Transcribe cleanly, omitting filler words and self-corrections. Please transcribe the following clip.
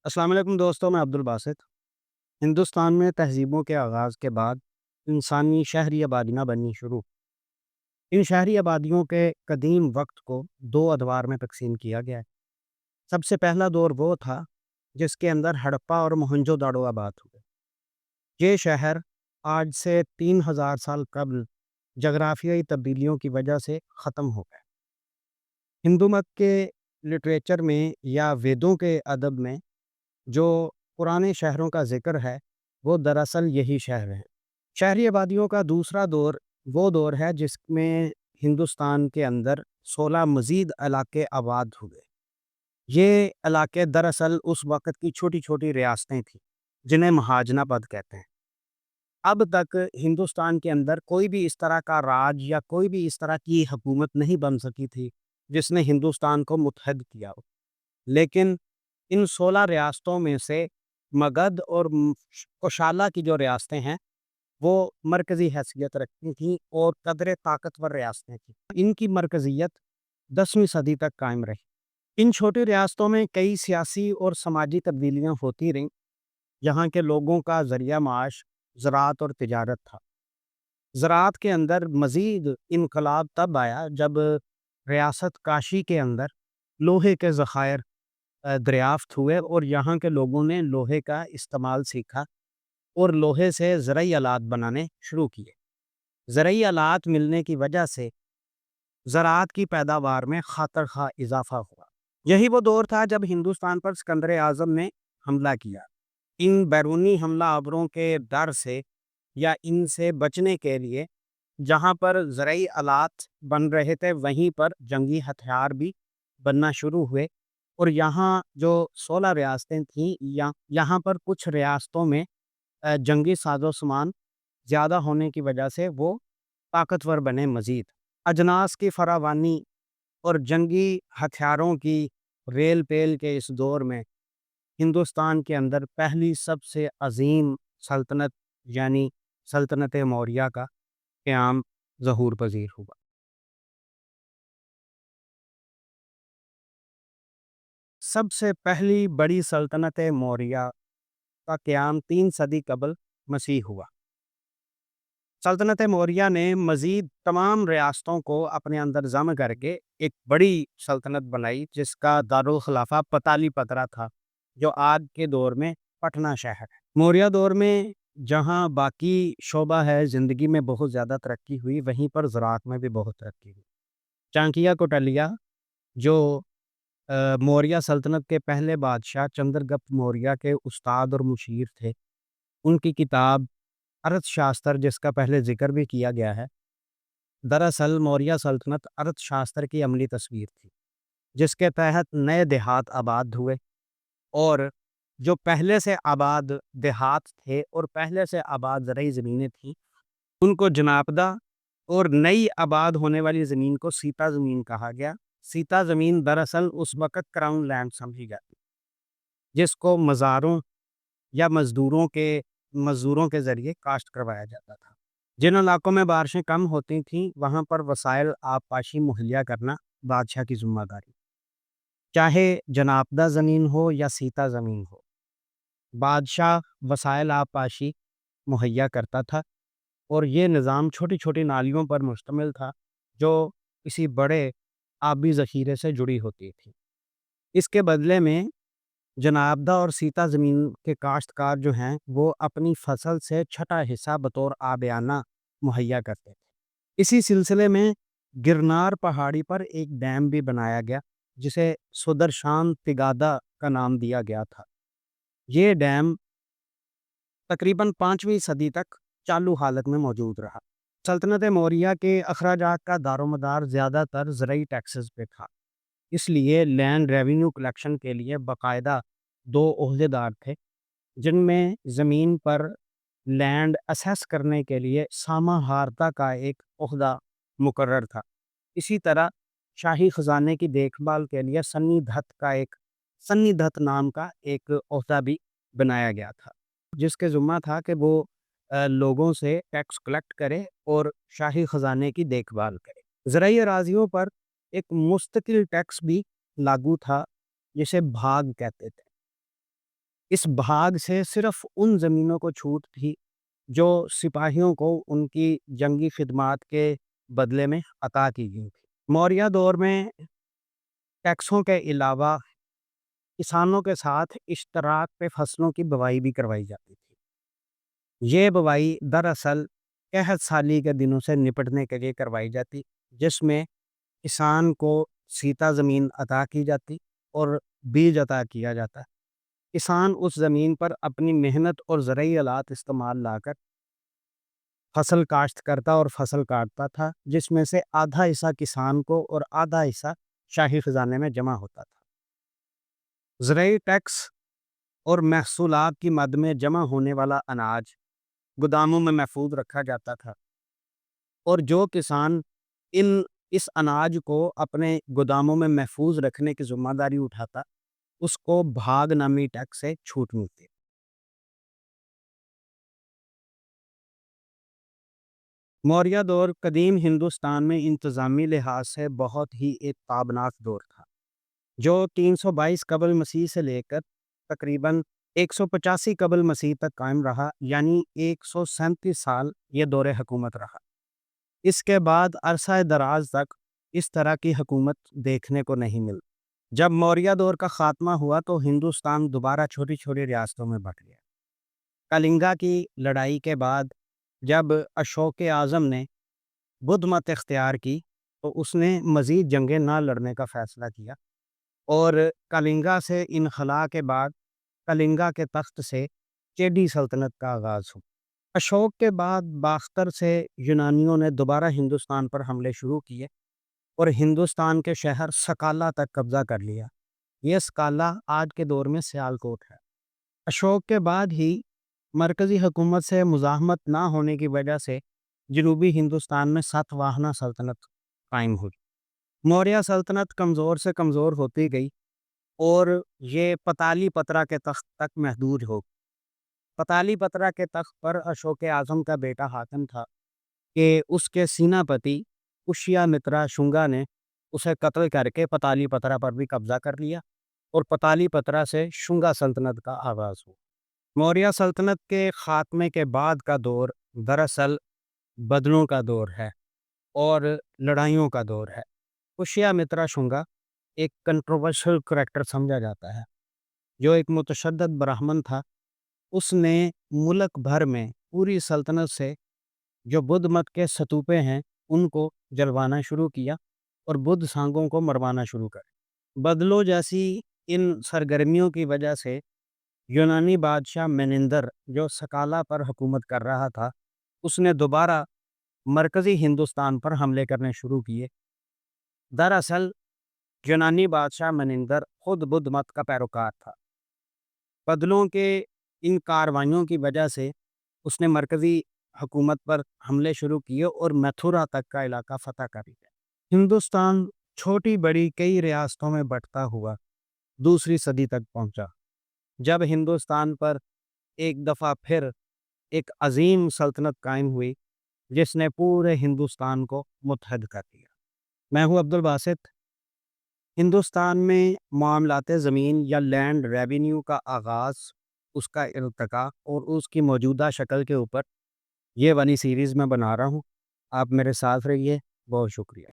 السلام علیکم دوستوں، میں عبدالباسط۔ ہندوستان میں تہذیبوں کے آغاز کے بعد انسانی شہری آبادیاں بننی شروع۔ ان شہری آبادیوں کے قدیم وقت کو دو ادوار میں تقسیم کیا گیا ہے۔ سب سے پہلا دور وہ تھا جس کے اندر ہڑپا اور موہنجو داڑو آباد ہوئے۔ یہ شہر آج سے 3000 سال قبل جغرافیائی تبدیلیوں کی وجہ سے ختم ہو گئے۔ ہندو مت کے لٹریچر میں یا ویدوں کے ادب میں جو پرانے شہروں کا ذکر ہے وہ دراصل یہی شہر ہیں۔ شہری آبادیوں کا دوسرا دور وہ دور ہے جس میں ہندوستان کے اندر 16 مزید علاقے آباد ہوئے۔ یہ علاقے دراصل اس وقت کی چھوٹی چھوٹی ریاستیں تھیں جنہیں مہاجنا پد کہتے ہیں۔ اب تک ہندوستان کے اندر کوئی بھی اس طرح کا راج یا کوئی بھی اس طرح کی حکومت نہیں بن سکی تھی جس نے ہندوستان کو متحد کیا ہو، لیکن ان 16 ریاستوں میں سے مگدھ اور کوشالہ کی جو ریاستیں ہیں وہ مرکزی حیثیت رکھتی تھیں اور قدرے طاقتور ریاستیں تھیں۔ ان کی مرکزیت 10ویں صدی تک قائم رہی۔ ان چھوٹی ریاستوں میں کئی سیاسی اور سماجی تبدیلیاں ہوتی رہیں۔ یہاں کے لوگوں کا ذریعہ معاش زراعت اور تجارت تھا۔ زراعت کے اندر مزید انقلاب تب آیا جب ریاست کاشی کے اندر لوہے کے ذخائر دریافت ہوئے اور یہاں کے لوگوں نے لوہے کا استعمال سیکھا اور لوہے سے زرعی آلات بنانے شروع کیے۔ زرعی آلات ملنے کی وجہ سے زراعت کی پیداوار میں خاطر خواہ اضافہ ہوا۔ یہی وہ دور تھا جب ہندوستان پر سکندر اعظم نے حملہ کیا۔ ان بیرونی حملہ آوروں کے ڈر سے یا ان سے بچنے کے لیے جہاں پر زرعی آلات بن رہے تھے وہیں پر جنگی ہتھیار بھی بننا شروع ہوئے، اور یہاں جو 16 ریاستیں تھیں یہاں پر کچھ ریاستوں میں جنگی ساز و سامان زیادہ ہونے کی وجہ سے وہ طاقتور بنے۔ مزید اجناس کی فراوانی اور جنگی ہتھیاروں کی ریل پیل کے اس دور میں ہندوستان کے اندر پہلی سب سے عظیم سلطنت یعنی سلطنت موریہ کا قیام ظہور پذیر ہوا۔ سب سے پہلی بڑی سلطنت موریہ کا قیام 3 صدی قبل مسیح ہوا۔ سلطنت موریہ نے مزید تمام ریاستوں کو اپنے اندر ضم کر کے ایک بڑی سلطنت بنائی جس کا دارالخلافہ پتالی پترا تھا، جو آج کے دور میں پٹنہ شہر ہے۔ موریہ دور میں جہاں باقی شعبہ ہے زندگی میں بہت زیادہ ترقی ہوئی، وہیں پر زراعت میں بھی بہت ترقی ہوئی۔ چانکیہ کوٹلیہ جو موریہ سلطنت کے پہلے بادشاہ چندر گپت موریہ کے استاد اور مشیر تھے، ان کی کتاب ارتھ شاستر جس کا پہلے ذکر بھی کیا گیا ہے، دراصل موریہ سلطنت ارتھ شاستر کی عملی تصویر تھی جس کے تحت نئے دیہات آباد ہوئے، اور جو پہلے سے آباد دیہات تھے اور پہلے سے آباد زرعی زمینیں تھیں ان کو جناپدہ، اور نئی آباد ہونے والی زمین کو سیتا زمین کہا گیا۔ سیتا زمین دراصل اس وقت کراؤن لینڈ سمجھی جاتی جس کو مزاروں یا مزدوروں کے ذریعے کاشت کروایا جاتا تھا۔ جن علاقوں میں بارشیں کم ہوتی تھیں وہاں پر وسائل آبپاشی مہیا کرنا بادشاہ کی ذمہ داری، چاہے جناپدہ زمین ہو یا سیتا زمین ہو، بادشاہ وسائل آبپاشی مہیا کرتا تھا، اور یہ نظام چھوٹی چھوٹی نالیوں پر مشتمل تھا جو کسی بڑے آبی ذخیرے سے جڑی ہوتی تھی۔ اس کے بدلے میں جناپدہ اور سیتا زمین کے کاشتکار جو ہیں وہ اپنی فصل سے چھٹا حصہ بطور آبیانہ مہیا کرتے تھے۔ اسی سلسلے میں گرنار پہاڑی پر ایک ڈیم بھی بنایا گیا جسے سدرشان تگادہ کا نام دیا گیا تھا۔ یہ ڈیم تقریباً 5ویں صدی تک چالو حالت میں موجود رہا۔ سلطنت موریہ کے اخراجات کا دار و مدار زیادہ تر زرعی ٹیکسز پہ تھا، اس لیے لینڈ ریونیو کلیکشن کے لیے باقاعدہ 2 عہدیدار تھے جن میں زمین پر لینڈ اسیس کرنے کے لیے سامہارتا کا ایک عہدہ مقرر تھا۔ اسی طرح شاہی خزانے کی دیکھ بھال کے لیے سنی دھت نام کا ایک عہدہ بھی بنایا گیا تھا جس کے ذمہ تھا کہ وہ لوگوں سے ٹیکس کلیکٹ کرے اور شاہی خزانے کی دیکھ بھال کرے۔ زرعی اراضیوں پر ایک مستقل ٹیکس بھی لاگو تھا جسے بھاگ کہتے تھے۔ اس بھاگ سے صرف ان زمینوں کو چھوٹ تھی جو سپاہیوں کو ان کی جنگی خدمات کے بدلے میں عطا کی گئی تھی۔ موریہ دور میں ٹیکسوں کے علاوہ کسانوں کے ساتھ اشتراک پہ فصلوں کی بوائی بھی کروائی جاتی تھی۔ یہ بوائی دراصل قحط سالی کے دنوں سے نپٹنے کے لیے کروائی جاتی، جس میں کسان کو سیتا زمین عطا کی جاتی اور بیج عطا کیا جاتا۔ کسان اس زمین پر اپنی محنت اور زرعی آلات استعمال لا کر فصل کاشت کرتا اور فصل کاٹتا تھا، جس میں سے آدھا حصہ کسان کو اور آدھا حصہ شاہی خزانے میں جمع ہوتا تھا۔ زرعی ٹیکس اور محصولات کی مد میں جمع ہونے والا اناج گوداموں میں محفوظ رکھا جاتا تھا، اور جو کسان اس اناج کو اپنے گوداموں میں محفوظ رکھنے کی ذمہ داری اٹھاتا، اس کو بھاگ نامی ٹیکس سے چھوٹ ملتی۔ موریہ دور قدیم ہندوستان میں انتظامی لحاظ سے بہت ہی ایک تابناک دور تھا، جو 322 قبل مسیح سے لے کر تقریباً 185 قبل مسیح تک قائم رہا، یعنی 137 سال یہ دور حکومت رہا۔ اس کے بعد عرصہ دراز تک اس طرح کی حکومت دیکھنے کو نہیں ملی۔ جب موریہ دور کا خاتمہ ہوا تو ہندوستان دوبارہ چھوٹی چھوٹی ریاستوں میں بٹ گیا۔ کلنگا کی لڑائی کے بعد جب اشوک اعظم نے بدھ مت اختیار کی تو اس نے مزید جنگیں نہ لڑنے کا فیصلہ کیا، اور کلنگا سے انخلا کے بعد کلنگا کے تخت سے چیڈی سلطنت کا آغاز ہوا۔ اشوک کے بعد باختر سے یونانیوں نے دوبارہ ہندوستان پر حملے شروع کیے اور ہندوستان کے شہر سکالا تک قبضہ کر لیا۔ یہ سکالا آج کے دور میں سیالکوٹ ہے۔ اشوک کے بعد ہی مرکزی حکومت سے مزاحمت نہ ہونے کی وجہ سے جنوبی ہندوستان میں ساتواہنا سلطنت قائم ہوئی۔ موریہ سلطنت کمزور سے کمزور ہوتی گئی اور یہ پتالی پترا کے تخت تک محدود ہو گئی۔ پتالی پترا کے تخت پر اشوک اعظم کا بیٹا حاکم تھا کہ اس کے سیناپتی پشیا مترا شنگا نے اسے قتل کر کے پتالی پترا پر بھی قبضہ کر لیا، اور پتالی پترا سے شنگا سلطنت کا آغاز ہوا۔ موریہ سلطنت کے خاتمے کے بعد کا دور دراصل بدلوں کا دور ہے اور لڑائیوں کا دور ہے۔ پشیا مترا شنگا ایک کنٹروورشل کریکٹر سمجھا جاتا ہے، جو ایک متشدد برہمن تھا۔ اس نے ملک بھر میں پوری سلطنت سے جو بدھ مت کے ستوپے ہیں ان کو جلوانا شروع کیا اور بدھ سانگوں کو مروانا شروع کر۔ بدلوں جیسی ان سرگرمیوں کی وجہ سے یونانی بادشاہ مینندر جو سکالا پر حکومت کر رہا تھا، اس نے دوبارہ مرکزی ہندوستان پر حملے کرنے شروع کیے۔ دراصل یونانی بادشاہ مینندر خود بدھ مت کا پیروکار تھا۔ بدلوں کے ان کاروائیوں کی وجہ سے اس نے مرکزی حکومت پر حملے شروع کیے اور میتھورا تک کا علاقہ فتح کر لیا۔ ہندوستان چھوٹی بڑی کئی ریاستوں میں بٹتا ہوا دوسری صدی تک پہنچا، جب ہندوستان پر ایک دفعہ پھر ایک عظیم سلطنت قائم ہوئی جس نے پورے ہندوستان کو متحد کر دیا۔ میں ہوں عبد الباسط۔ ہندوستان میں معاملات زمین یا لینڈ ریونیو کا آغاز، اس کا ارتقاء اور اس کی موجودہ شکل کے اوپر یہ والی سیریز میں بنا رہا ہوں۔ آپ میرے ساتھ رہیے، بہت شکریہ۔